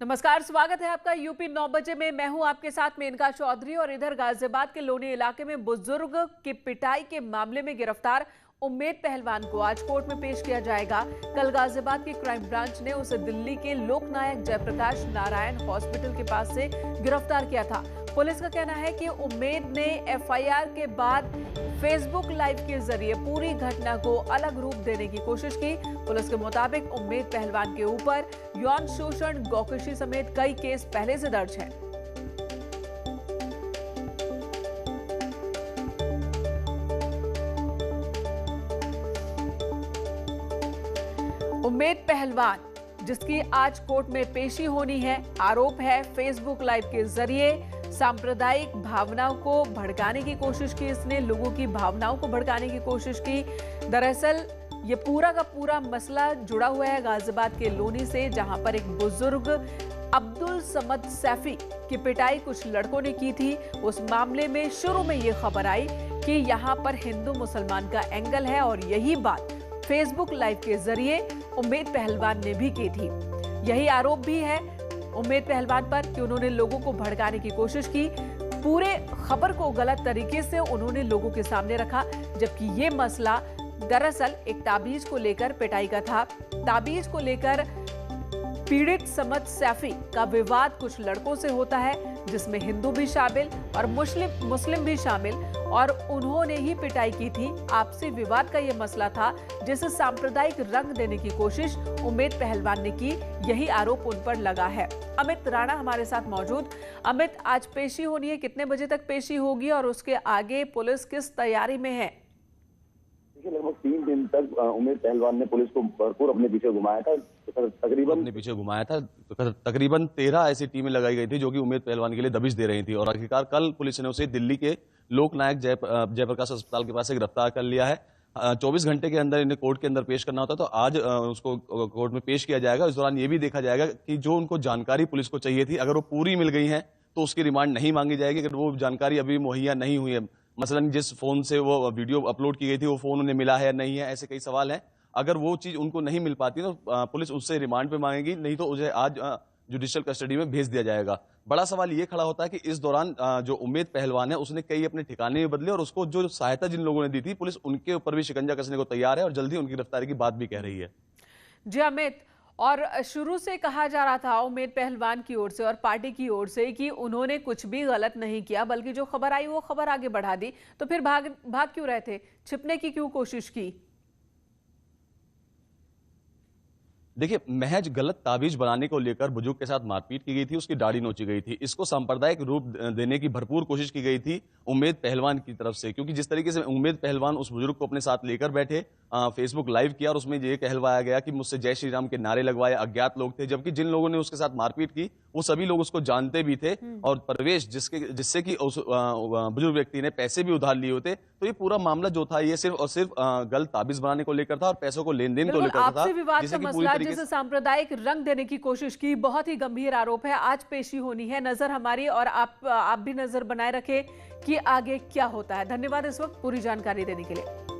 नमस्कार, स्वागत है आपका यूपी 9 बजे में। मैं हूं आपके साथ मेनका चौधरी। और इधर गाजियाबाद के लोनी इलाके में बुजुर्ग की पिटाई के मामले में गिरफ्तार उम्मेद पहलवान को आज कोर्ट में पेश किया जाएगा। कल गाजियाबाद की क्राइम ब्रांच ने उसे दिल्ली के लोकनायक जयप्रकाश नारायण हॉस्पिटल के पास से गिरफ्तार किया था। पुलिस का कहना है कि उम्मेद ने एफआईआर के बाद फेसबुक लाइव के जरिए पूरी घटना को अलग रूप देने की कोशिश की। पुलिस के मुताबिक उम्मेद पहलवान के ऊपर यौन शोषण, गौकशी समेत कई केस पहले से दर्ज हैं। उम्मेद पहलवान, जिसकी आज कोर्ट में पेशी होनी है, आरोप है फेसबुक लाइव के जरिए सांप्रदायिक भावनाओं को भड़काने की कोशिश की। इसने लोगों की भावनाओं को भड़काने की कोशिश की। दरअसल ये पूरा का पूरा मसला जुड़ा हुआ है गाजियाबाद के लोनी से, जहां पर एक बुजुर्ग अब्दुल समद सैफी की पिटाई कुछ लड़कों ने की थी। उस मामले में शुरू में ये खबर आई कि यहां पर हिंदू मुसलमान का एंगल है और यही बात फेसबुक लाइव के जरिए उम्मेद पहलवान ने भी की थी। यही आरोप भी है उम्मेद पहलवान पर कि उन्होंने लोगों को भड़काने की कोशिश की। पूरे खबर को गलत तरीके से उन्होंने लोगों के सामने रखा, जबकि ये मसला दरअसल एक ताबीज को लेकर पिटाई का था। ताबीज को लेकर पीड़ित समद सैफी का विवाद कुछ लड़कों से होता है, जिसमें हिंदू भी शामिल और मुस्लिम भी शामिल, और उन्होंने ही पिटाई की थी। आपसी विवाद का यह मसला था, जिसे सांप्रदायिक रंग देने की कोशिश उम्मेद पहलवान ने की। यही आरोप उन पर लगा है। अमित राणा हमारे साथ मौजूद। अमित, आज पेशी होनी है, कितने बजे तक पेशी होगी और उसके आगे पुलिस किस तैयारी में है? लगभग 3 दिन तक उम्मेद पहलवान ने पुलिस को भरपूर अपने पीछे घुमाया था। तकरीबन 13 ऐसी टीमें लगाई गई थी जो कि उम्मेद पहलवान के लिए दबिश दे रही थी, और आखिरकार कल पुलिस ने उसे दिल्ली के लोकनायक जयप्रकाश अस्पताल के पास से गिरफ्तार कर लिया है। 24 घंटे के अंदर इन्हें कोर्ट के अंदर पेश करना होता, तो आज उसको कोर्ट में पेश किया जाएगा। इस दौरान ये भी देखा जाएगा कि जो उनको जानकारी पुलिस को चाहिए थी, अगर वो पूरी मिल गई है तो उसकी रिमांड नहीं मांगी जाएगी। अगर वो जानकारी अभी मुहैया नहीं हुई है, मसलन जिस फोन से वो वीडियो अपलोड की गई थी वो फोन उन्हें मिला है या नहीं है, ऐसे कई सवाल हैं। अगर वो चीज उनको नहीं मिल पाती तो पुलिस उससे रिमांड पे मांगेगी, नहीं तो उसे आज जुडिशियल कस्टडी में भेज दिया जाएगा। बड़ा सवाल ये खड़ा होता है कि इस दौरान जो उम्मेद पहलवान है उसने कई अपने ठिकाने में बदले, और उसको जो सहायता जिन लोगों ने दी थी, पुलिस उनके ऊपर भी शिकंजा कसने को तैयार है और जल्दी उनकी गिरफ्तारी की बात भी कह रही है। जी अमित, और शुरू से कहा जा रहा था उम्मेद पहलवान की ओर से और पार्टी की ओर से कि उन्होंने कुछ भी गलत नहीं किया, बल्कि जो खबर आई वो खबर आगे बढ़ा दी। तो फिर भाग क्यों रहे थे? छिपने की क्यों कोशिश की? देखिए, महज गलत ताबीज बनाने को लेकर बुजुर्ग के साथ मारपीट की गई थी, उसकी दाढ़ी नोची गई थी। इसको सांप्रदायिक रूप देने की भरपूर कोशिश की गई थी उम्मेद पहलवान की तरफ से, क्योंकि जिस तरीके से उम्मेद पहलवान उस बुजुर्ग को अपने साथ लेकर बैठे, फेसबुक लाइव किया और उसमें ये कहलवाया गया कि मुझसे जय श्री राम के नारे लगवाए, अज्ञात लोग थे, जबकि जिन लोगों ने उसके साथ मारपीट की वो सभी लोग उसको जानते भी थे, और प्रवेश जिससे कि उस बुजुर्ग व्यक्ति ने पैसे भी उधार लिए होते। तो ये पूरा मामला जो था, ये सिर्फ और सिर्फ गलत ताबीज बनाने को लेकर था और पैसों को लेन देन को लेकर था, जिसे मसला, जिसे सांप्रदायिक रंग देने की कोशिश की। बहुत ही गंभीर आरोप है। आज पेशी होनी है, नजर हमारी और आप भी नजर बनाए रखें कि आगे क्या होता है। धन्यवाद इस वक्त पूरी जानकारी देने के लिए।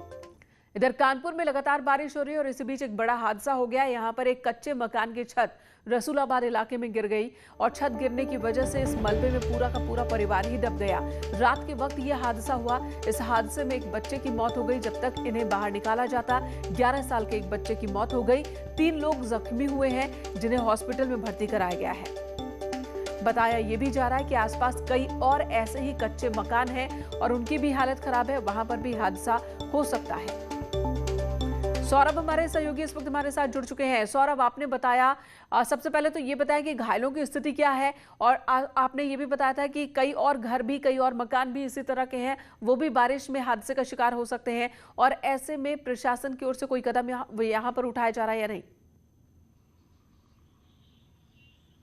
इधर कानपुर में लगातार बारिश हो रही है और इसी बीच एक बड़ा हादसा हो गया। यहाँ पर एक कच्चे मकान की छत रसूलाबाद इलाके में गिर गई और छत गिरने की वजह से इस मलबे में पूरा का पूरा परिवार ही दब गया। रात के वक्त यह हादसा हुआ। इस हादसे में एक बच्चे की मौत हो गई। जब तक इन्हें बाहर निकाला जाता, 11 साल के एक बच्चे की मौत हो गई। 3 लोग जख्मी हुए हैं, जिन्हें हॉस्पिटल में भर्ती कराया गया है। बताया ये भी जा रहा है कि आसपास कई और ऐसे ही कच्चे मकान हैं और उनकी भी हालत खराब है, वहां पर भी हादसा हो सकता है। सौरभ हमारे सहयोगी इस वक्त हमारे साथ जुड़ चुके हैं। सौरभ, आपने बताया, सबसे पहले तो ये बताया कि घायलों की स्थिति क्या है, और आपने ये भी बताया था कि कई और घर भी, कई और मकान भी इसी तरह के हैं, वो भी बारिश में हादसे का शिकार हो सकते हैं, और ऐसे में प्रशासन की ओर से कोई कदम यहाँ पर उठाया जा रहा है या नहीं?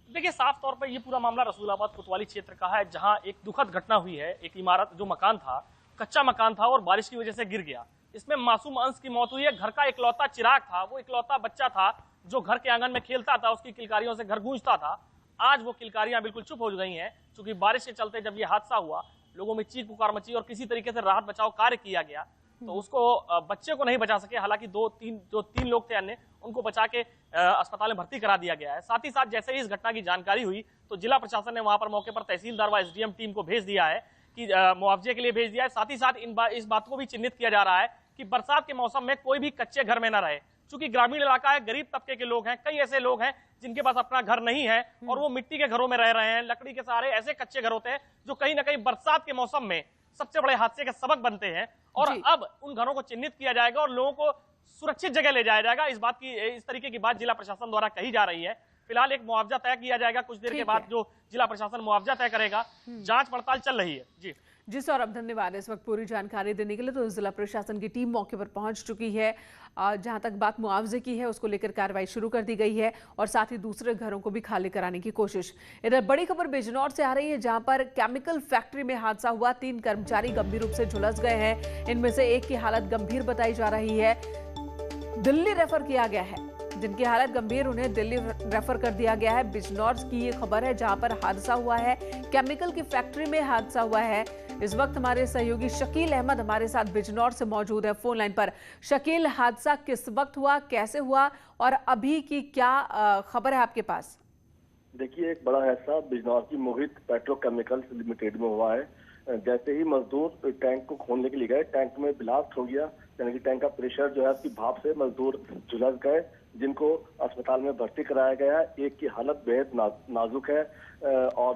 देखिए, साफ तौर पर ये पूरा मामला रसूलाबाद कोतवाली क्षेत्र का है, जहां एक दुखद घटना हुई है। एक इमारत, जो मकान था, कच्चा मकान था और बारिश की वजह से गिर गया। इसमें मासूम अंश की मौत हुई है। घर का इकलौता चिराग था, वो इकलौता बच्चा था जो घर के आंगन में खेलता था, उसकी किलकारियों से घर गूंजता था। आज वो किलकारियां बिल्कुल चुप हो गई हैं, क्योंकि बारिश के चलते जब ये हादसा हुआ, लोगों में चीख पुकार मची और किसी तरीके से राहत बचाव कार्य किया गया। तो उसको बच्चे को नहीं बचा सके। हालांकि जो तीन लोग थे अन्य, उनको बचा के अस्पताल में भर्ती करा दिया गया है। साथ ही साथ जैसे ही इस घटना की जानकारी हुई तो जिला प्रशासन ने वहां पर मौके पर तहसीलदार व एसडीएम टीम को भेज दिया है कि मुआवजे के लिए भेज दिया है। साथ ही साथ इस बात को भी चिन्हित किया जा रहा है कि बरसात के मौसम में कोई भी कच्चे घर में न रहे। चूंकि ग्रामीण इलाका है, गरीब तबके के लोग हैं, कई ऐसे लोग हैं जिनके पास अपना घर नहीं है और वो मिट्टी के घरों में रह रहे हैं, लकड़ी के सहारे। ऐसे कच्चे घर होते हैं जो कहीं ना कहीं बरसात के मौसम में सबसे बड़े हादसे के सबक बनते हैं। और अब उन घरों को चिन्हित किया जाएगा और लोगों को सुरक्षित जगह ले जाया जाएगा। इस तरीके की बात जिला प्रशासन द्वारा कही जा रही है। फिलहाल एक मुआवजा तय किया जाएगा, कुछ देर के बाद जो जिला प्रशासन मुआवजा तय करेगा। जांच पड़ताल चल रही है। जी सौरभ, धन्यवाद इस वक्त पूरी जानकारी देने के लिए। तो जिला प्रशासन की टीम मौके पर पहुंच चुकी है। जहां तक बात मुआवजे की है, उसको लेकर कार्रवाई शुरू कर दी गई है और साथ ही दूसरे घरों को भी खाली कराने की कोशिश। इधर बड़ी खबर बिजनौर से आ रही है, जहां पर केमिकल फैक्ट्री में हादसा हुआ। 3 कर्मचारी गंभीर रूप से झुलस गए हैं। इनमें से एक की हालत गंभीर बताई जा रही है। दिल्ली रेफर किया गया है। जिनकी हालत गंभीर, उन्हें दिल्ली रेफर कर दिया गया है। बिजनौर की ये खबर है, जहां पर हादसा हुआ है। केमिकल की फैक्ट्री में हादसा हुआ है। इस वक्त हमारे सहयोगी शकील अहमद हमारे साथ बिजनौर से मौजूद है फोन लाइन पर। शकील, हादसा किस वक्त हुआ, कैसे हुआ और अभी की क्या खबर है आपके पास? देखिए, एक बड़ा हादसा बिजनौर की मोहित पेट्रोकेमिकल्स लिमिटेड में हुआ है। जैसे ही मजदूर टैंक को खोलने के लिए गए, टैंक में ब्लास्ट हो गया, यानी कि टैंक का प्रेशर जो है उसकी भाप से मजदूर झुलस गए, जिनको अस्पताल में भर्ती कराया गया है। एक की हालत बेहद नाजुक है और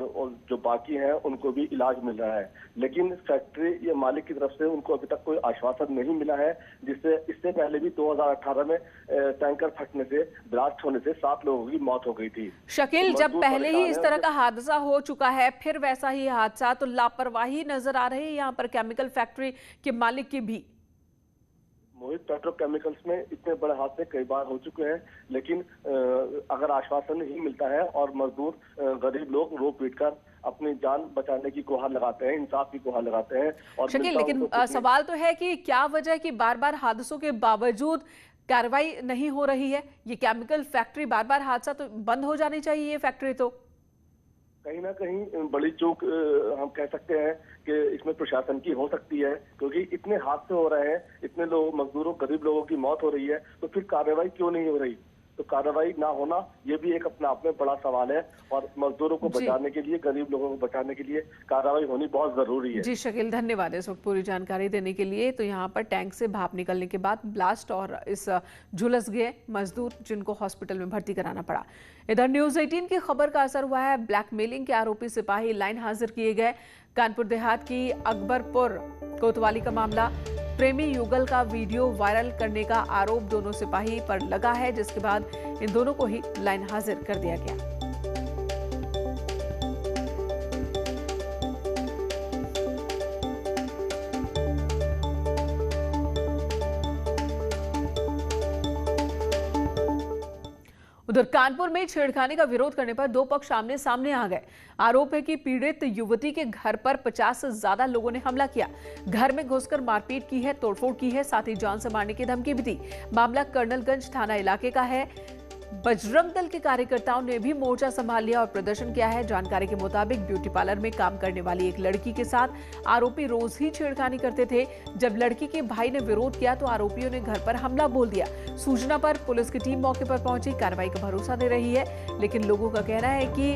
जो बाकी हैं उनको भी इलाज मिल रहा है। लेकिन फैक्ट्री या मालिक की तरफ से उनको अभी तक कोई आश्वासन नहीं मिला है, जिससे इससे पहले भी 2018 में टैंकर फटने से, ब्लास्ट होने से 7 लोगों की मौत हो गई थी। शकील, जब पहले ही इस तरह का हादसा हो चुका है, फिर वैसा ही हादसा, तो लापरवाही नजर आ रही है यहाँ पर केमिकल फैक्ट्री के मालिक की भी। मोहित पेट्रोकेमिकल्स में इतने बड़े हादसे कई बार हो चुके हैं, लेकिन अगर आश्वासन नहीं मिलता है और मजदूर गरीब लोग रो पीट कर अपनी जान बचाने की गुहार लगाते हैं, इंसाफ की गुहार लगाते हैं। और शकील, लेकिन सवाल तो है कि क्या वजह है कि बार बार हादसों के बावजूद कार्रवाई नहीं हो रही है? ये केमिकल फैक्ट्री बार बार हादसा, तो बंद हो जानी चाहिए ये फैक्ट्री। तो कहीं ना कहीं बड़ी चूक हम कह सकते हैं कि इसमें प्रशासन की हो सकती है, क्योंकि इतने हादसे हो रहे हैं, इतने लोग, मजदूरों, गरीब लोगों की मौत हो रही है, तो फिर कार्रवाई क्यों नहीं हो रही? तो कार्रवाई ना होना ये भी एक अपने आप में बड़ा सवाल है और मजदूरों को बचाने के लिए, गरीब लोगों को बचाने के लिए कार्रवाई होनी बहुत जरूरी है। जी शकील, धन्यवाद इस वक्त पूरी जानकारी देने के लिए। तो यहाँ पर टैंक से भाप निकलने के बाद ब्लास्ट और इस झुलस गए मजदूर, जिनको हॉस्पिटल में भर्ती कराना पड़ा। इधर न्यूज 18 की खबर का असर हुआ है। ब्लैकमेलिंग के आरोपी सिपाही लाइन हाजिर किए गए। कानपुर देहात की अकबरपुर कोतवाली का मामला। प्रेमी युगल का वीडियो वायरल करने का आरोप दोनों सिपाही पर लगा है, जिसके बाद इन दोनों को ही लाइन हाजिर कर दिया गया। उधर कानपुर में छेड़खानी का विरोध करने पर 2 पक्ष आमने सामने आ गए। आरोप है कि पीड़ित युवती के घर पर 50 से ज्यादा लोगों ने हमला किया, घर में घुसकर मारपीट की है, तोड़फोड़ की है, साथ ही जान से मारने की धमकी भी दी। मामला कर्नलगंज थाना इलाके का है। बजरंग दल के कार्यकर्ताओं ने भी मोर्चा संभाल लिया और प्रदर्शन किया है। जानकारी के मुताबिक ब्यूटी पार्लर में काम करने वाली एक लड़की के साथ आरोपी रोज ही छेड़खानी करते थे। जब लड़की के भाई ने विरोध किया तो आरोपियों ने घर पर हमला बोल दिया। सूचना पर पुलिस की टीम मौके पर पहुंची, कार्रवाई का भरोसा दे रही है, लेकिन लोगों का कहना है कि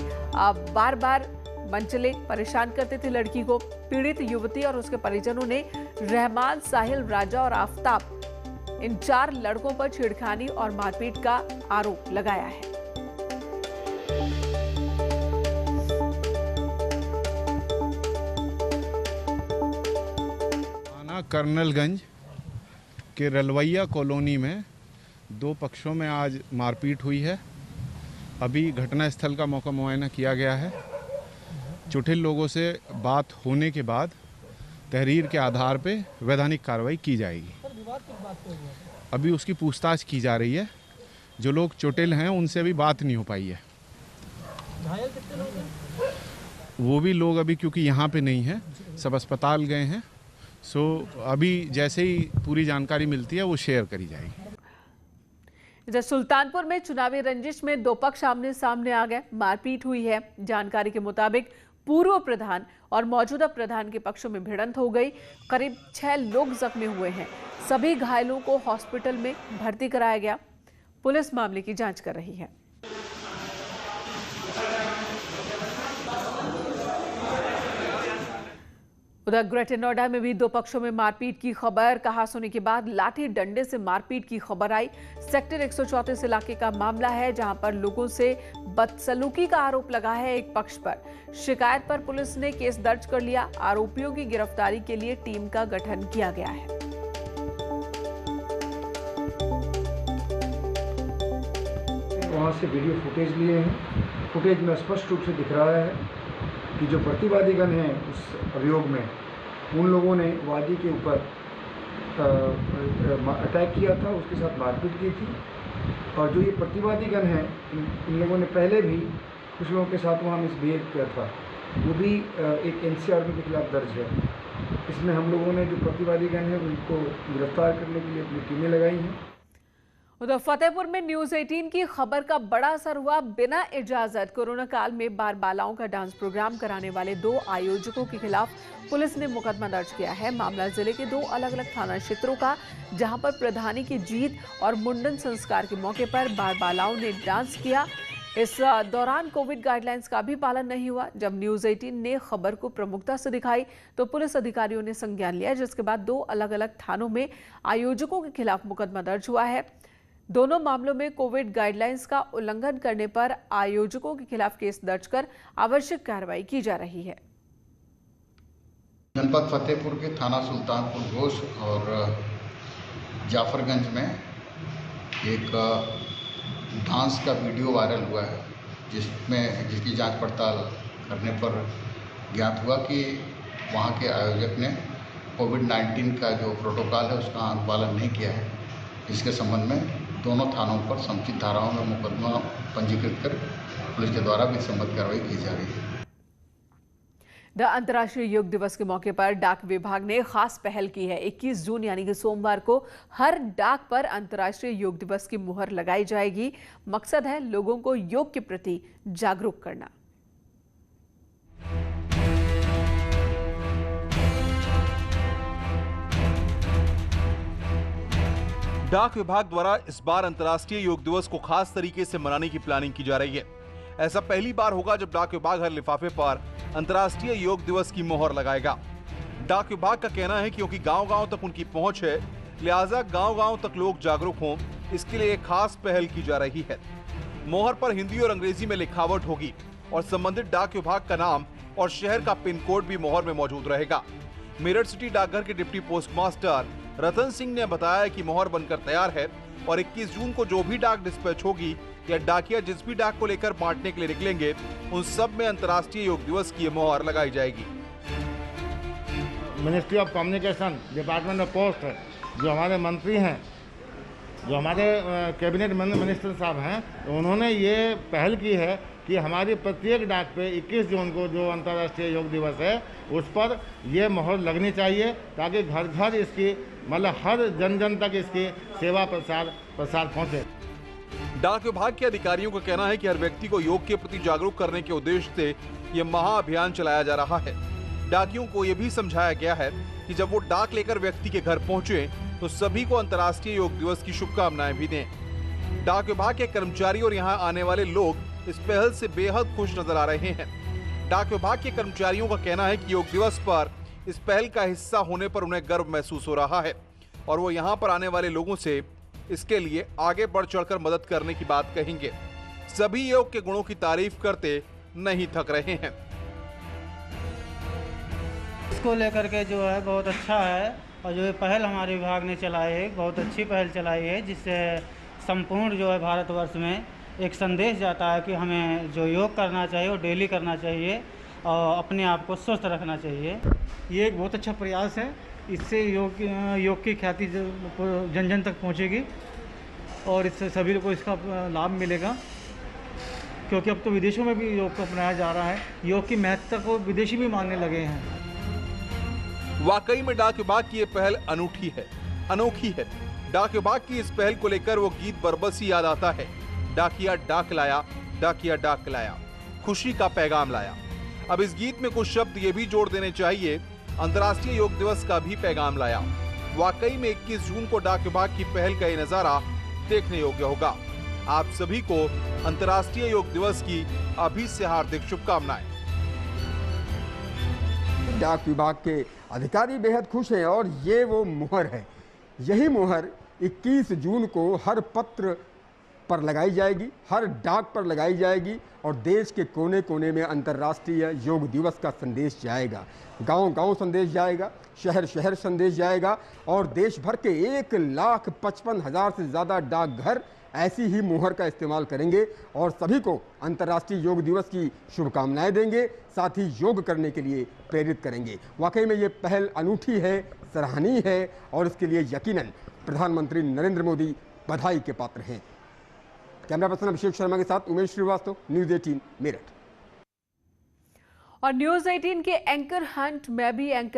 बार बार मनचले परेशान करते थे लड़की को। पीड़ित युवती और उसके परिजनों ने रहमान, साहिल, राजा और आफ्ताब, इन 4 लड़कों पर छेड़खानी और मारपीट का आरोप लगाया है। थाना कर्नलगंज के रलवैया कॉलोनी में 2 पक्षों में आज मारपीट हुई है। अभी घटनास्थल का मौका मुआयना किया गया है। चुटिल लोगों से बात होने के बाद तहरीर के आधार पे वैधानिक कार्रवाई की जाएगी। अभी उसकी पूछताछ की जा रही है। जो लोग चोटिल हैं उनसे अभी बात नहीं हो पाई है। घायल कितने लोग हैं? वो भी लोग अभी क्योंकि यहाँ पे नहीं हैं, सब अस्पताल गए हैं। सो अभी जैसे ही पूरी जानकारी मिलती है वो शेयर करी जाएगी। इधर सुल्तानपुर में चुनावी रंजिश में 2 पक्ष आमने सामने आ गए, मारपीट हुई है। जानकारी के मुताबिक पूर्व प्रधान और मौजूदा प्रधान के पक्षों में भिड़ंत हो गई। करीब 6 लोग जख्मी हुए हैं। सभी घायलों को हॉस्पिटल में भर्ती कराया गया। पुलिस मामले की जांच कर रही है। उधर ग्रेटर नोएडा में भी 2 पक्षों में मारपीट की खबर। कहासुनी के बाद लाठी डंडे से मारपीट की खबर आई। सेक्टर 134 इलाके का मामला है, जहां पर लोगों से बदसलूकी का आरोप लगा है एक पक्ष पर। शिकायत पर पुलिस ने केस दर्ज कर लिया। आरोपियों की गिरफ्तारी के लिए टीम का गठन किया गया है। वहाँ से वीडियो फुटेज लिए हैं। फुटेज में स्पष्ट रूप से दिख रहा है कि जो प्रतिवादीगण हैं उस अभियोग में, उन लोगों ने वादी के ऊपर अटैक किया था, उसके साथ मारपीट की थी। और जो ये प्रतिवादीगण हैं, इन लोगों ने पहले भी कुछ लोगों के साथ वहाँ मिसबिहेव किया था। वो भी एक NCR के खिलाफ दर्ज है। इसमें हम लोगों ने जो प्रतिवादीगण हैं उनको गिरफ्तार करने के लिए अपनी टीमें लगाई हैं। उधर फतेहपुर में न्यूज 18 की खबर का बड़ा असर हुआ। बिना इजाजत कोरोना काल में बार बालाओं का डांस प्रोग्राम कराने वाले 2 आयोजकों के खिलाफ पुलिस ने मुकदमा दर्ज किया है। मामला जिले के 2 अलग अलग थाना क्षेत्रों का, जहां पर प्रधानी की जीत और मुंडन संस्कार के मौके पर बार बालाओं ने डांस किया। इस दौरान कोविड गाइडलाइंस का भी पालन नहीं हुआ। जब न्यूज 18 ने खबर को प्रमुखता से दिखाई तो पुलिस अधिकारियों ने संज्ञान लिया, जिसके बाद 2 अलग अलग थानों में आयोजकों के खिलाफ मुकदमा दर्ज हुआ है। दोनों मामलों में कोविड गाइडलाइंस का उल्लंघन करने पर आयोजकों के खिलाफ केस दर्ज कर आवश्यक कार्रवाई की जा रही है। जनपद फतेहपुर के थाना सुल्तानपुर घोष और जाफरगंज में एक डांस का वीडियो वायरल हुआ है, जिसकी जांच पड़ताल करने पर ज्ञात हुआ कि वहां के आयोजक ने कोविड-19 का जो प्रोटोकॉल है उसका अनुपालन नहीं किया है। इसके संबंध में दोनों थानों पर समुचित धाराओं में मुकदमा पंजीकृत कर पुलिस के द्वारा भी संबद्ध कार्रवाई की जा रही है। अंतर्राष्ट्रीय योग दिवस के मौके पर डाक विभाग ने खास पहल की है। 21 जून यानी कि सोमवार को हर डाक पर अंतर्राष्ट्रीय योग दिवस की मुहर लगाई जाएगी। मकसद है लोगों को योग के प्रति जागरूक करना। डाक विभाग द्वारा इस बार अंतर्राष्ट्रीय योग दिवस को खास तरीके से मनाने की प्लानिंग की जा रही है। ऐसा पहली बार होगा जब डाक विभाग हर लिफाफे पर अंतर्राष्ट्रीय योग दिवस की मोहर लगाएगा। डाक विभाग का कहना है कि क्योंकि गांव-गांव तक उनकी पहुंच है, लिहाजा गांव-गांव तक लोग जागरूक हों, इसके लिए एक खास पहल की जा रही है। मोहर पर हिंदी और अंग्रेजी में लिखावट होगी और संबंधित डाक विभाग का नाम और शहर का पिन कोड भी मोहर में मौजूद रहेगा। मेरठ सिटी डाकघर के deputy post master Ratan Singh ने बताया कि मोहर बनकर तैयार है और 21 जून को जो भी डाक डिस्पैच होगी या डाकिया जिस भी डाक को लेकर बांटने के लिए निकलेंगे, उन सब में अंतर्राष्ट्रीय योग दिवस की मोहर लगाई जाएगी। Ministry of communication, department of post, जो हमारे मंत्री हैं, जो हमारे कैबिनेट मिनिस्टर साहब हैं, उन्होंने ये पहल की है कि हमारी प्रत्येक डाक पे 21 जून को जो अंतर्राष्ट्रीय योग दिवस है उस पर ये मोहर लगनी चाहिए, ताकि घर घर इसकी मतलब हर जन जन तक इसकी सेवा प्रसार पहुंचे। डाक विभाग के अधिकारियों का कहना है कि हर व्यक्ति को योग के प्रति जागरूक करने के उद्देश्य से ये महाअभियान चलाया जा रहा है। डाकियों को ये भी समझाया गया है कि जब वो डाक लेकर व्यक्ति के घर पहुंचे तो सभी को अंतर्राष्ट्रीय योग दिवस की शुभकामनाएं भी दें। डाक विभाग के कर्मचारी और यहाँ आने वाले लोग इस पहल से बेहद खुश नजर आ रहे हैं। डाक विभाग के कर्मचारियों का कहना है कि योग दिवस पर इस पहल का हिस्सा होने पर उन्हें गर्व महसूस हो रहा है और वो यहाँ पर आने वाले लोगों से इसके लिए आगे बढ़ चढ़कर मदद करने की बात कहेंगे। सभी योग के गुणों की तारीफ करते नहीं थक रहे हैं। इसको लेकर के जो है बहुत अच्छा है और जो पहल हमारे विभाग ने चलाई है बहुत अच्छी पहल चलाई है, जिससे संपूर्ण जो है भारतवर्ष में एक संदेश जाता है कि हमें जो योग करना चाहिए वो डेली करना चाहिए और अपने आप को स्वस्थ रखना चाहिए। ये एक बहुत अच्छा प्रयास है। इससे योग की ख्याति जन जन तक पहुंचेगी और इससे सभी को इसका लाभ मिलेगा, क्योंकि अब तो विदेशों में भी योग को अपनाया जा रहा है। योग की महत्ता को विदेशी भी मानने लगे हैं। वाकई में डाक विभाग की ये पहल अनोखी है। डाक विभाग की इस पहल को लेकर वो गीत बरबसी याद आता है। डाकिया डाक लाया, डाकिया डाक लाया, खुशी का पैगाम लाया। अब इस गीत में कुछ शब्द ये भी जोड़ देने चाहिए, अंतर्राष्ट्रीय योग दिवस का भी पैगाम लाया। वाकई में 21 जून को डाक विभाग की पहल का ये नजारा देखने योग्य होगा। आप सभी को अंतर्राष्ट्रीय योग दिवस की अभी से हार्दिक शुभकामनाएं। डाक विभाग के अधिकारी बेहद खुश हैं और ये वो मुहर है, यही मुहर 21 जून को हर पत्र पर लगाई जाएगी, हर डाक पर लगाई जाएगी और देश के कोने कोने में अंतर्राष्ट्रीय योग दिवस का संदेश जाएगा। गांव-गांव संदेश जाएगा, शहर शहर संदेश जाएगा और देश भर के 1,55,000 से ज़्यादा डाकघर ऐसी ही मुहर का इस्तेमाल करेंगे और सभी को अंतर्राष्ट्रीय योग दिवस की शुभकामनाएं देंगे, साथ ही योग करने के लिए प्रेरित करेंगे। वाकई में ये पहल अनूठी है, सराहनीय है और इसके लिए यकीनन प्रधानमंत्री नरेंद्र मोदी बधाई के पात्र हैं। कैमरा पर्सन अभिषेक शर्मा के साथ उमेश श्रीवास्तव, न्यूज़ 18 मेरठ। और न्यूज़ 18 के एंकर हंट में भी एंकर